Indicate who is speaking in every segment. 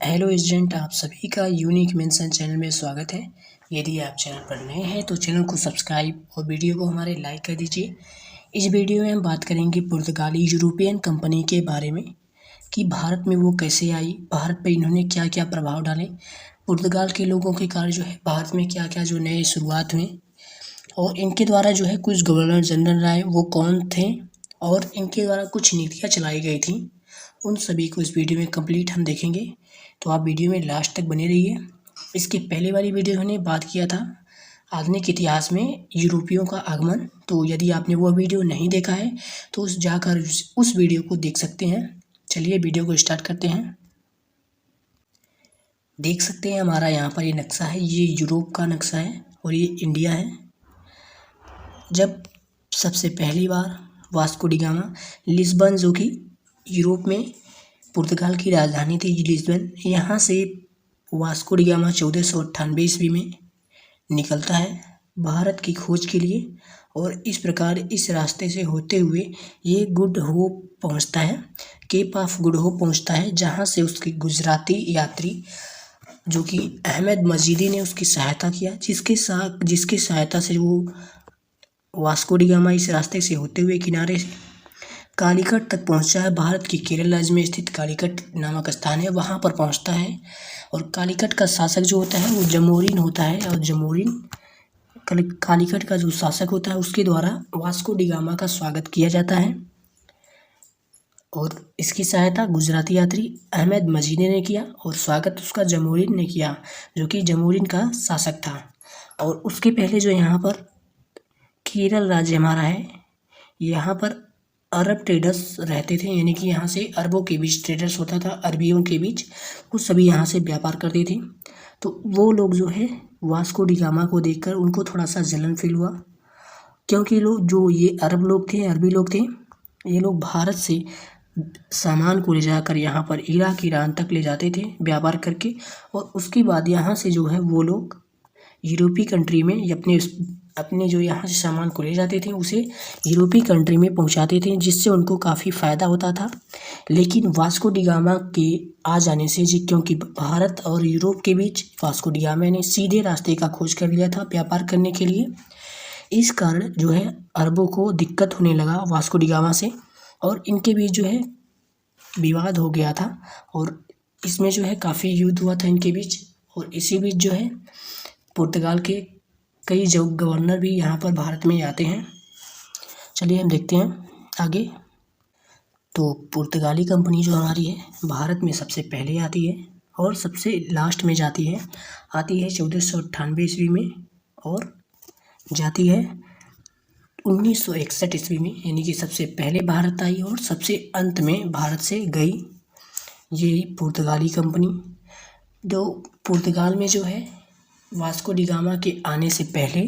Speaker 1: Hello student, आप सभी का यूनिक मेंशन चैनल में स्वागत है। यदि आप चैनल पर नए हैं तो चैनल को सब्सक्राइब और वीडियो को हमारे लाइक कर दीजिए। इस वीडियो में हम बात करेंगे पुर्तगाली यूरोपियन कंपनी के बारे में कि भारत में वो कैसे आई, भारत पर इन्होंने क्या क्या प्रभाव डाले, पुर्तगाल के लोगों के कारण जो है भारत में क्या क्या जो नए शुरुआत हुए और इनके द्वारा जो है कुछ गवर्नर जनरल आए वो कौन थे और इनके द्वारा कुछ नीतियाँ चलाई गई थी, उन सभी को इस वीडियो में कंप्लीट हम देखेंगे। तो आप वीडियो में लास्ट तक बने रहिए। इसके पहले वाली वीडियो हमने बात किया था आधुनिक इतिहास में यूरोपियों का आगमन। तो यदि आपने वो वीडियो नहीं देखा है तो जाकर उस वीडियो को देख सकते हैं। चलिए वीडियो को स्टार्ट करते हैं। देख सकते हैं हमारा यहाँ पर ये नक्शा है, ये यूरोप का नक्शा है और ये इंडिया है। जब सबसे पहली बार वास्को डी गामा लिस्बन, जो कि यूरोप में पुर्तगाल की राजधानी थी लिस्बन, यहाँ से वास्को डी गामा 1498 ईस्वी में निकलता है भारत की खोज के लिए और इस प्रकार इस रास्ते से होते हुए ये गुड होप पहुँचता है, केप ऑफ गुड होप पहुँचता है, जहाँ से उसके गुजराती यात्री जो कि अहमद मजीदी ने उसकी सहायता किया, जिसकी सहायता से वो वास्को डी गामा इस रास्ते से होते हुए किनारे से कालीकट तक पहुंचा है। भारत की केरल राज्य में स्थित कालीकट नामक स्थान है, वहां पर पहुंचता है और कालीकट का शासक जो होता है वो जमोरिन होता है और जमोरिन कालीकट का जो शासक होता है उसके द्वारा वास्को डी गामा का स्वागत किया जाता है और इसकी सहायता गुजराती यात्री अहमद मजीदी ने किया और स्वागत उसका जमोरिन ने किया, जो कि जमोरिन का शासक था। और उसके पहले जो यहाँ पर केरल राज्य हमारा है, यहाँ पर अरब ट्रेडर्स रहते थे, यानी कि यहाँ से अरबों के बीच ट्रेडर्स होता था, अरबियों के बीच, वो सभी यहाँ से व्यापार करते थे। तो वो लोग जो है वास्को डी गामा को देखकर उनको थोड़ा सा जलन फील हुआ, क्योंकि लोग जो ये अरब लोग थे, अरबी लोग थे, ये लोग भारत से सामान को ले जाकर यहाँ पर इराक ईरान तक ले जाते थे व्यापार करके और उसके बाद यहाँ से जो है वो लोग यूरोपीय कंट्री में अपने जो यहाँ से सामान को ले जाते थे उसे यूरोपीय कंट्री में पहुँचाते थे, जिससे उनको काफ़ी फ़ायदा होता था। लेकिन वास्को डी गामा के आ जाने से क्योंकि भारत और यूरोप के बीच वास्को डी गामा ने सीधे रास्ते का खोज कर लिया था व्यापार करने के लिए, इस कारण जो है अरबों को दिक्कत होने लगा वास्को डी गामा से और इनके बीच जो है विवाद हो गया था और इसमें जो है काफ़ी युद्ध हुआ था इनके बीच। और इसी बीच जो है पुर्तगाल के कई जो गवर्नर भी यहाँ पर भारत में आते हैं। चलिए हम देखते हैं आगे। तो पुर्तगाली कंपनी जो हमारी है भारत में सबसे पहले आती है और सबसे लास्ट में आती है 1498 ईस्वी में और जाती है 1961 ईस्वी में, यानी कि सबसे पहले भारत आई और सबसे अंत में भारत से गई ये पुर्तगाली कंपनी। जो पुर्तगाल में जो है वास्को डी गामा के आने से पहले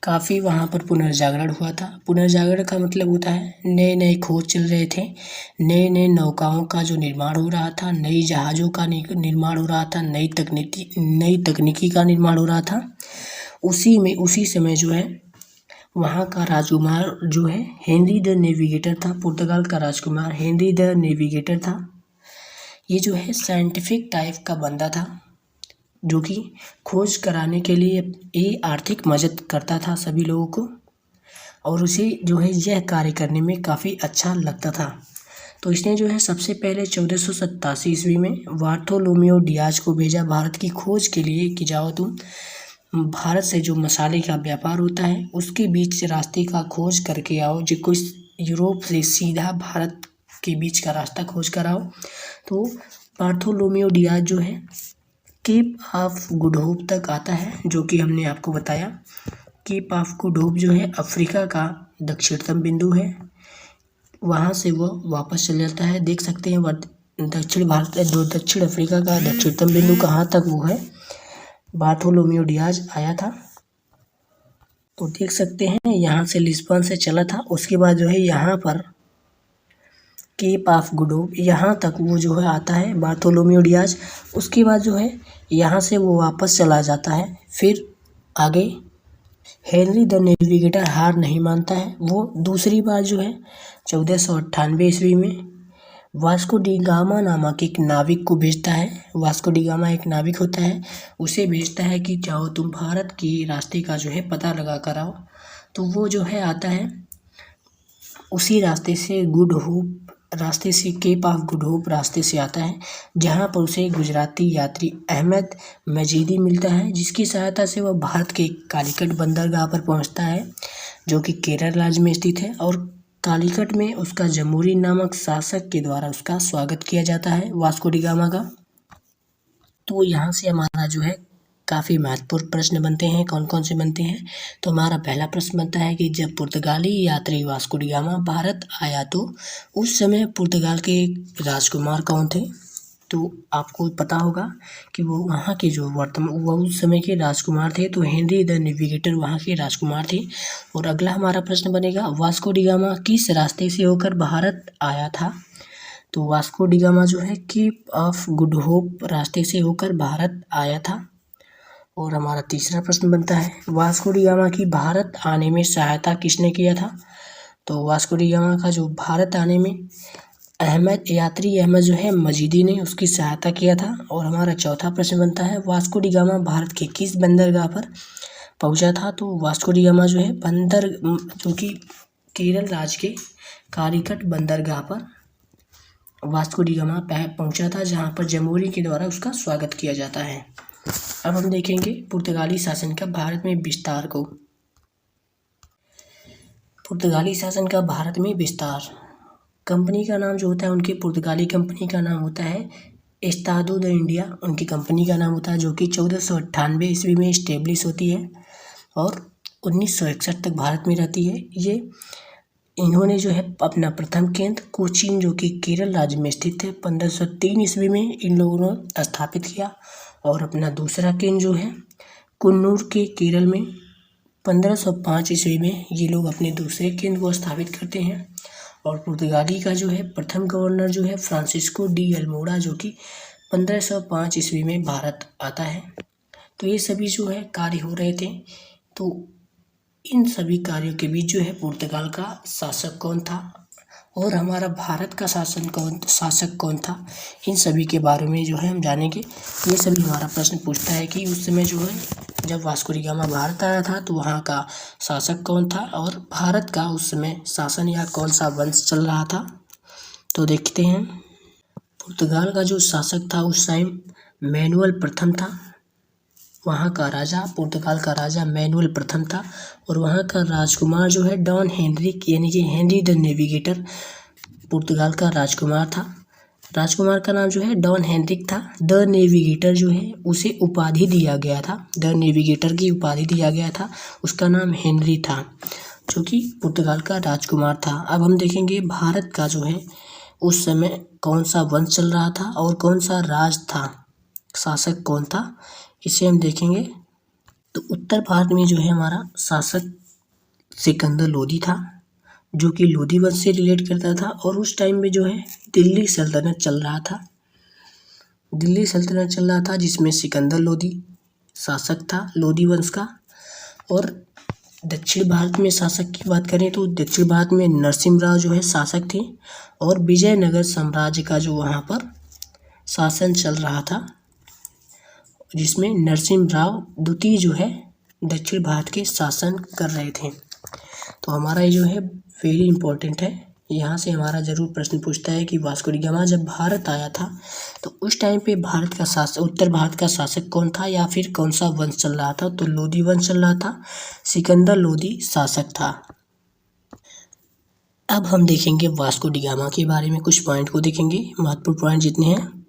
Speaker 1: काफ़ी वहाँ पर पुनर्जागरण हुआ था। पुनर्जागरण का मतलब होता है नए नए खोज चल रहे थे, नए नए नौकाओं का जो निर्माण हो रहा था, नई जहाज़ों का निर्माण हो रहा था, नई तकनीकी का निर्माण हो रहा था। उसी समय जो है वहाँ का राजकुमार जो है हेनरी द नेविगेटर था, पुर्तगाल का राजकुमार हेनरी द नेविगेटर था। ये जो है साइंटिफिक टाइप का बंदा था, जो कि खोज कराने के लिए ये आर्थिक मदद करता था सभी लोगों को और उसे जो है यह कार्य करने में काफ़ी अच्छा लगता था। तो इसने जो है सबसे पहले 1487 ईस्वी में बार्थोलोमेओ डियाज को भेजा भारत की खोज के लिए कि जाओ तुम भारत से जो मसाले का व्यापार होता है उसके बीच रास्ते का खोज करके आओ, जो कुछ यूरोप से सीधा भारत के बीच का रास्ता खोज कर आओ। तो बार्थोलोमेओ डियाज जो है केप ऑफ गुड होप तक आता है, जो कि हमने आपको बताया। केप ऑफ गुड होप जो है अफ्रीका का दक्षिणतम बिंदु है, वहाँ से वो वापस चल जाता है। देख सकते हैं दक्षिण अफ्रीका का दक्षिणतम बिंदु कहाँ तक वो है, बार्थोलोमेओ डियाज आया था। तो देख सकते हैं यहाँ से लिस्बन से चला था, उसके बाद जो है यहाँ पर केप ऑफ गुड होप यहाँ तक वो जो है आता है बार्थोलोमेओ डियाज। उसके बाद जो है यहाँ से वो वापस चला जाता है। फिर आगे हेनरी द नेविगेटर हार नहीं मानता है, वो दूसरी बार जो है 1498 ईस्वी में वास्को डी गामा नामक एक नाविक को भेजता है। वास्को डी गामा एक नाविक होता है, उसे भेजता है कि जाओ तुम भारत के रास्ते का जो है पता लगा कर आओ। तो वो जो है आता है उसी रास्ते से, गुड होप रास्ते से, केप ऑफ गुड होप रास्ते से आता है, जहाँ पर उसे गुजराती यात्री अहमद मजीदी मिलता है, जिसकी सहायता से वह भारत के कालीकट बंदरगाह पर पहुँचता है, जो कि केरल राज्य में स्थित है। और कालीकट में उसका जमूरी नामक शासक के द्वारा उसका स्वागत किया जाता है, वास्को डी गामा का। तो यहाँ से हमारा जो है काफ़ी महत्वपूर्ण प्रश्न बनते हैं। कौन कौन से बनते हैं? तो हमारा पहला प्रश्न बनता है कि जब पुर्तगाली यात्री वास्को डी गामा भारत आया तो उस समय पुर्तगाल के राजकुमार कौन थे? तो आपको पता होगा कि वो वहाँ के जो वो उस समय के राजकुमार थे, तो हेनरी द नेविगेटर वहाँ के राजकुमार थे। और अगला हमारा प्रश्न बनेगा, वास्को डी गामा किस रास्ते से होकर भारत आया था? तो वास्को डी गामा जो है केप ऑफ गुड होप रास्ते से होकर भारत आया था। और हमारा तीसरा प्रश्न बनता है, वास्को डी गामा की भारत आने में सहायता किसने किया था? तो वास्को डी गामा का जो भारत आने में यात्री अहमद जो है मजीदी ने उसकी सहायता किया था। और हमारा चौथा प्रश्न बनता है, वास्को डी गामा भारत के किस बंदरगाह पर पहुंचा था? तो वास्को डी गामा जो है जो कि केरल राज्य के कालीकट बंदरगाह पर वास्को डी गामा पहुंचा था, जहां पर जमूरी के द्वारा उसका स्वागत किया जाता है। अब हम देखेंगे पुर्तगाली शासन का भारत में विस्तार को। पुर्तगाली शासन का भारत में विस्तार, कंपनी का नाम जो होता है, उनकी पुर्तगाली कंपनी का नाम होता है एस्तादो द इंडिया, उनकी कंपनी का नाम होता है, जो कि 1498 ईस्वी में इस्टेब्लिश होती है और 1961 तक भारत में रहती है। इन्होंने जो है अपना प्रथम केंद्र कोचीन, जो कि केरल राज्य में स्थित है, 1503 ईस्वी में इन लोगों ने स्थापित किया। और अपना दूसरा केंद्र जो है कुन्नूर के केरल में 1505 ईस्वी में ये लोग अपने दूसरे केंद्र को स्थापित करते हैं। और पुर्तगाली का जो है प्रथम गवर्नर जो है फ्रांसिस्को डी अल्मोड़ा, जो कि 1505 ईस्वी में भारत आता है। तो ये सभी जो है कार्य हो रहे थे। तो इन सभी कार्यों के बीच जो है पुर्तगाल का शासक कौन था और हमारा भारत का शासक कौन था, इन सभी के बारे में जो है हम जानेंगे। ये सभी हमारा प्रश्न पूछता है कि उस समय जो है जब वास्को डी गामा भारत आया था तो वहाँ का शासक कौन था और भारत का उस समय शासन या कौन सा वंश चल रहा था। तो देखते हैं, पुर्तगाल का जो शासक था उस टाइम मैनुअल प्रथम था। वहाँ का राजा, पुर्तगाल का राजा मैनुअल प्रथम था। और वहाँ का राजकुमार जो है डॉन हेनरिक, यानी कि हेनरी द नेविगेटर पुर्तगाल का राजकुमार था। राजकुमार का नाम जो है डॉन हेनरिक था। द नेविगेटर जो है उसे उपाधि दिया गया था, द नेविगेटर की उपाधि दिया गया था, उसका नाम हेनरी था, जो कि पुर्तगाल का राजकुमार था। अब हम देखेंगे भारत का जो है उस समय कौन सा वंश चल रहा था और कौन सा राज था, शासक कौन था, इसे हम देखेंगे। तो उत्तर भारत में जो है हमारा शासक सिकंदर लोदी था, जो कि लोदी वंश से रिलेट करता था। और उस टाइम में जो है दिल्ली सल्तनत चल रहा था, जिसमें सिकंदर लोदी शासक था लोदी वंश का। और दक्षिण भारत में शासक की बात करें तो दक्षिण भारत में नरसिम्हा राव जो है शासक थे। और विजयनगर साम्राज्य का जो वहाँ पर शासन चल रहा था, जिसमें नरसिम्हा राव द्वितीय जो है दक्षिण भारत के शासन कर रहे थे। तो हमारा ये जो है वेरी इंपॉर्टेंट है, यहाँ से हमारा ज़रूर प्रश्न पूछता है कि वास्को डी गामा जब भारत आया था तो उस टाइम पे भारत का शासक, उत्तर भारत का शासक कौन था या फिर कौन सा वंश चल रहा था? तो लोदी वंश चल रहा था, सिकंदर लोदी शासक था। अब हम देखेंगे वास्को डी गामा के बारे में कुछ पॉइंट को देखेंगे, महत्वपूर्ण पॉइंट जितने हैं।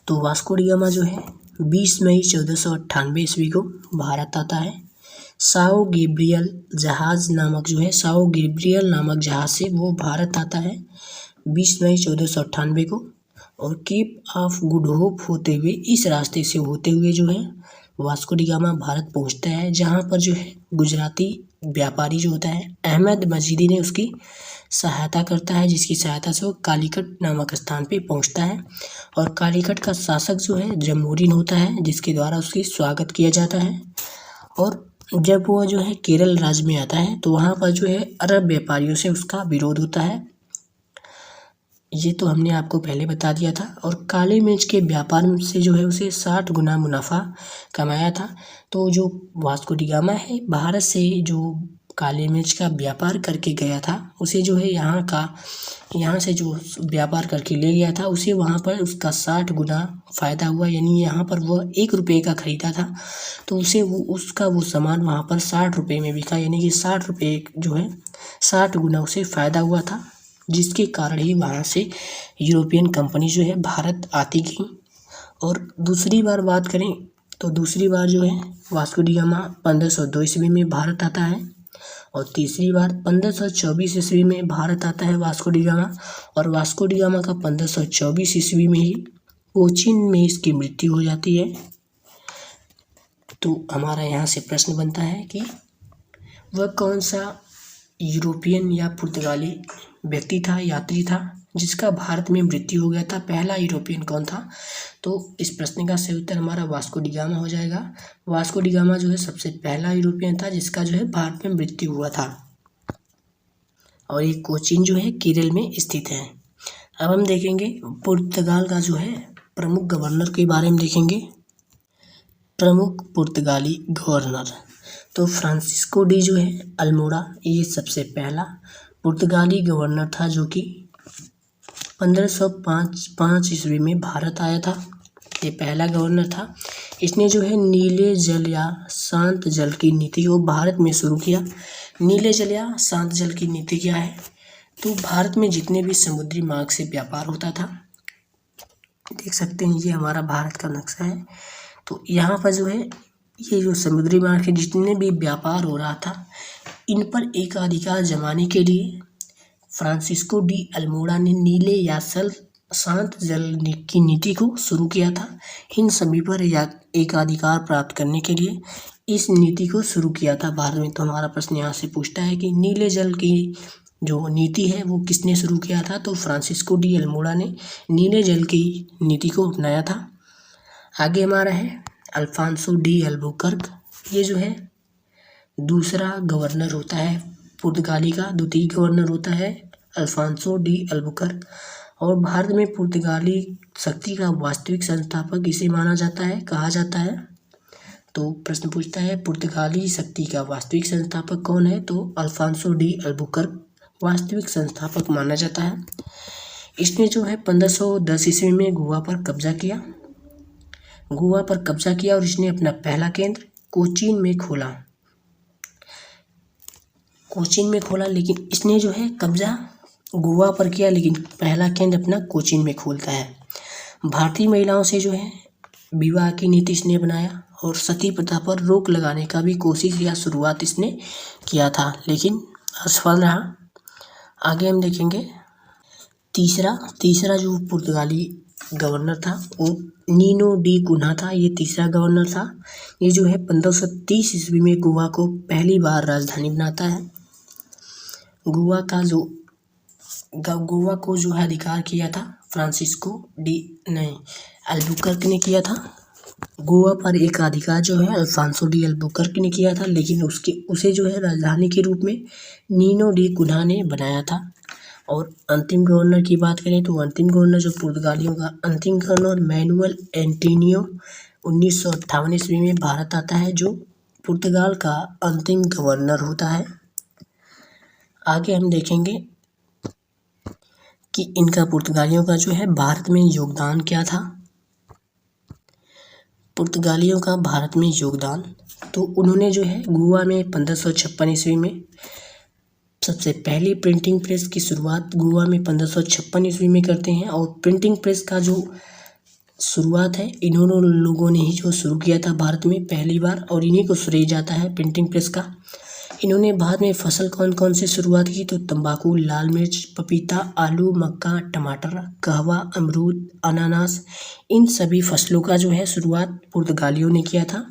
Speaker 1: तो वास्को डी गामा जो है 20 मई 1498 ईस्वी को भारत आता है। साओ गैब्रियल नामक जहाज से वो भारत आता है 20 मई 1498 को। और केप ऑफ गुड होप होते हुए, इस रास्ते से होते हुए जो है वास्को डी गामा भारत पहुंचता है, जहां पर जो है गुजराती व्यापारी जो होता है अहमद मजीदी ने उसकी सहायता करता है, जिसकी सहायता से वो कालीकट नामक स्थान पे पहुंचता है। और कालीकट का शासक जो है जमूरीन होता है, जिसके द्वारा उसकी स्वागत किया जाता है। और जब वो जो है केरल राज्य में आता है तो वहाँ पर जो है अरब व्यापारियों से उसका विरोध होता है। ये तो हमने आपको पहले बता दिया था। और काली मिर्च के व्यापार से जो है उसे 60 गुना मुनाफा कमाया था। तो जो वास्को डी गामा है, भारत से जो काली मिर्च का व्यापार करके गया था, उसे जो है यहाँ से जो व्यापार करके ले गया था, उसे वहाँ पर उसका 60 गुना फ़ायदा हुआ। यानी यहाँ पर वह 1 रुपये का ख़रीदा था, तो उसे वो सामान वहाँ पर 60 रुपये में बिका। यानी कि 60 रुपये जो है 60 गुना उसे फ़ायदा हुआ था, जिसके कारण ही वहाँ से यूरोपियन कंपनी जो है भारत आती गई। और दूसरी बार बात करें तो दूसरी बार जो है वास्को डी गामा 1502 ईस्वी में भारत आता है, और तीसरी बार 1524 ईस्वी में भारत आता है वास्को डी गामा। और वास्को डी गामा का 1524 ईस्वी में ही कोचीन में इसकी मृत्यु हो जाती है। तो हमारा यहाँ से प्रश्न बनता है कि वह कौन सा यूरोपियन या पुर्तगाली व्यक्ति था, यात्री था, जिसका भारत में मृत्यु हो गया था। पहला यूरोपियन कौन था? तो इस प्रश्न का सही उत्तर हमारा वास्को डी गामा हो जाएगा। वास्को डी गामा जो है सबसे पहला यूरोपियन था जिसका जो है भारत में मृत्यु हुआ था। और ये कोचीन जो है केरल में स्थित है। अब हम देखेंगे पुर्तगाल का जो है प्रमुख गवर्नर के बारे में देखेंगे। प्रमुख पुर्तगाली गवर्नर तो फ्रांसिस्को डी जो है अल्मोड़ा, ये सबसे पहला पुर्तगाली गवर्नर था जो कि 1505 ईस्वी में भारत आया था। ये पहला गवर्नर था। इसने जो है नीले जल या शांत जल की नीति को भारत में शुरू किया। नीले जल या शांत जल की नीति क्या है? तो भारत में जितने भी समुद्री मार्ग से व्यापार होता था, देख सकते हैं ये हमारा भारत का नक्शा है। तो यहाँ पर जो है ये जो समुद्री मार्ग के जितने भी व्यापार हो रहा था, इन पर एकाधिकार जमाने के लिए फ्रांसिस्को डी अल्मोड़ा ने नीले या शांत जल की नीति को शुरू किया था। इन सभी पर एकाधिकार प्राप्त करने के लिए इस नीति को शुरू किया था भारत में। तो हमारा प्रश्न यहाँ से पूछता है कि नीले जल की जो नीति है वो किसने शुरू किया था? तो फ्रांसिस्को डी अल्मोड़ा ने नीले जल की नीति को अपनाया था। आगे हमारा है अल्फांसो डी अल्बुकर्क। ये जो है दूसरा गवर्नर होता है पुर्तगाली का, द्वितीय गवर्नर होता है अल्फांसो डी अल्बुकर्क। और भारत में पुर्तगाली शक्ति का वास्तविक संस्थापक इसे माना जाता है, कहा जाता है। तो प्रश्न पूछता है पुर्तगाली शक्ति का वास्तविक संस्थापक कौन है? तो अल्फांसो डी अल्बुकर्क वास्तविक संस्थापक माना जाता है। इसने जो है 1510 ईस्वी में गोवा पर कब्जा किया और इसने अपना पहला केंद्र कोचीन में खोला। लेकिन इसने जो है कब्जा गोवा पर किया, लेकिन पहला केंद्र अपना कोचीन में खोलता है। भारतीय महिलाओं से जो है विवाह की नीति इसने बनाया और सती प्रथा पर रोक लगाने का भी कोशिश या शुरुआत इसने किया था, लेकिन असफल रहा। आगे हम देखेंगे तीसरा जो पुर्तगाली गवर्नर था वो नीनो डी कुन्हा था। ये तीसरा गवर्नर था। ये जो है 1530 ईस्वी में गोवा को पहली बार राजधानी बनाता है। गोवा को जो है अधिकार किया था फ्रांसिस्को डी अल्बुकर्क ने किया था। गोवा पर एक अधिकार जो है अल्फांसो डी अल्बुकर्क ने किया था, लेकिन उसे जो है राजधानी के रूप में नीनो डी कुन्हा ने बनाया था। और अंतिम गवर्नर की बात करें तो अंतिम गवर्नर जो पुर्तगालियों का अंतिम गवर्नर मैनुअल एंटोनियो 1958 ईस्वी में भारत आता है, जो पुर्तगाल का अंतिम गवर्नर होता है। आगे हम देखेंगे कि इनका पुर्तगालियों का जो है भारत में योगदान क्या था। पुर्तगालियों का भारत में योगदान, तो उन्होंने जो है गोवा में 1556 ईस्वी में सबसे पहली प्रिंटिंग प्रेस की शुरुआत गोवा में 1556 ईस्वी में करते हैं। और प्रिंटिंग प्रेस का जो शुरुआत है इन्होंने लोगों ने ही जो शुरू किया था भारत में पहली बार, और इन्हीं को श्रेय जाता है प्रिंटिंग प्रेस का। इन्होंने भारत में फसल कौन कौन से शुरुआत की? तो तंबाकू, लाल मिर्च, पपीता, आलू, मक्का, टमाटर, कहवा, अमरूद, अनानास, इन सभी फसलों का जो है शुरुआत पुर्तगालियों ने किया था।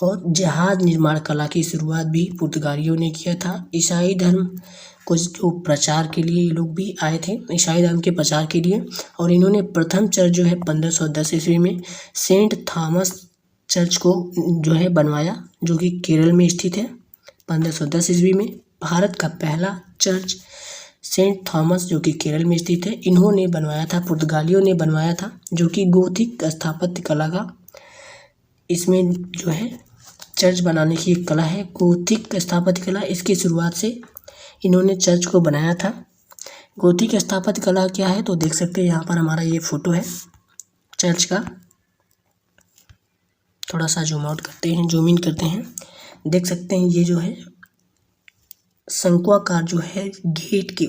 Speaker 1: और जहाज निर्माण कला की शुरुआत भी पुर्तगालियों ने किया था। ईसाई धर्म को जो प्रचार के लिए ये लोग भी आए थे, ईसाई धर्म के प्रचार के लिए। और इन्होंने प्रथम चर्च जो है 1510 ईस्वी में सेंट थॉमस चर्च को जो है बनवाया, जो कि केरल में स्थित है। 1510 ईस्वी में भारत का पहला चर्च सेंट थॉमस जो कि केरल में स्थित है, इन्होंने बनवाया था, पुर्तगालियों ने बनवाया था, जो कि गोथिक स्थापत्य कला का इसमें जो है चर्च बनाने की एक कला है, गोथिक स्थापत्य कला। इसकी शुरुआत से इन्होंने चर्च को बनाया था। गोथिक स्थापत्य कला क्या है तो देख सकते हैं यहाँ पर हमारा ये फोटो है चर्च का। थोड़ा सा जूम आउट करते हैं, जूम इन करते हैं, देख सकते हैं ये जो है शंक्वाकार जो है गेट के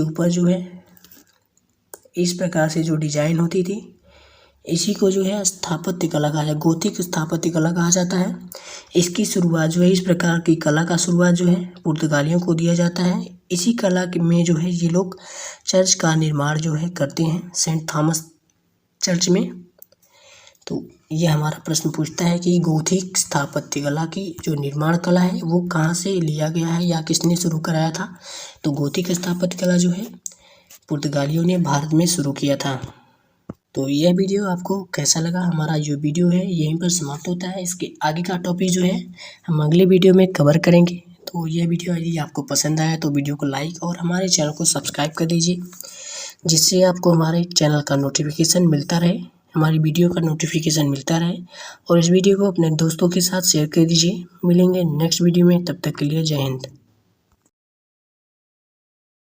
Speaker 1: ऊपर जो है इस प्रकार से जो डिजाइन होती थी, इसी को जो है स्थापत्य कला कहा जाता है, गोथिक स्थापत्य कला कहा जाता है। इसकी शुरुआत जो है, इस प्रकार की कला का शुरुआत जो है पुर्तगालियों को दिया जाता है। इसी कला में जो है ये लोग चर्च का निर्माण जो है करते हैं सेंट थॉमस चर्च में। तो ये हमारा प्रश्न पूछता है कि गोथिक स्थापत्य कला की जो निर्माण कला है वो कहाँ से लिया गया है या किसने शुरू कराया था। तो गोथिक स्थापत्य कला जो है पुर्तगालियों ने भारत में शुरू किया था। तो यह वीडियो आपको कैसा लगा, हमारा जो वीडियो है यहीं पर समाप्त होता है। इसके आगे का टॉपिक जो है हम अगले वीडियो में कवर करेंगे। तो यह वीडियो यदि आपको पसंद आया तो वीडियो को लाइक और हमारे चैनल को सब्सक्राइब कर दीजिए, जिससे आपको हमारे चैनल का नोटिफिकेशन मिलता रहे, हमारी वीडियो का नोटिफिकेशन मिलता रहे। और इस वीडियो को अपने दोस्तों के साथ शेयर कर दीजिए। मिलेंगे नेक्स्ट वीडियो में, तब तक के लिए जय हिंद।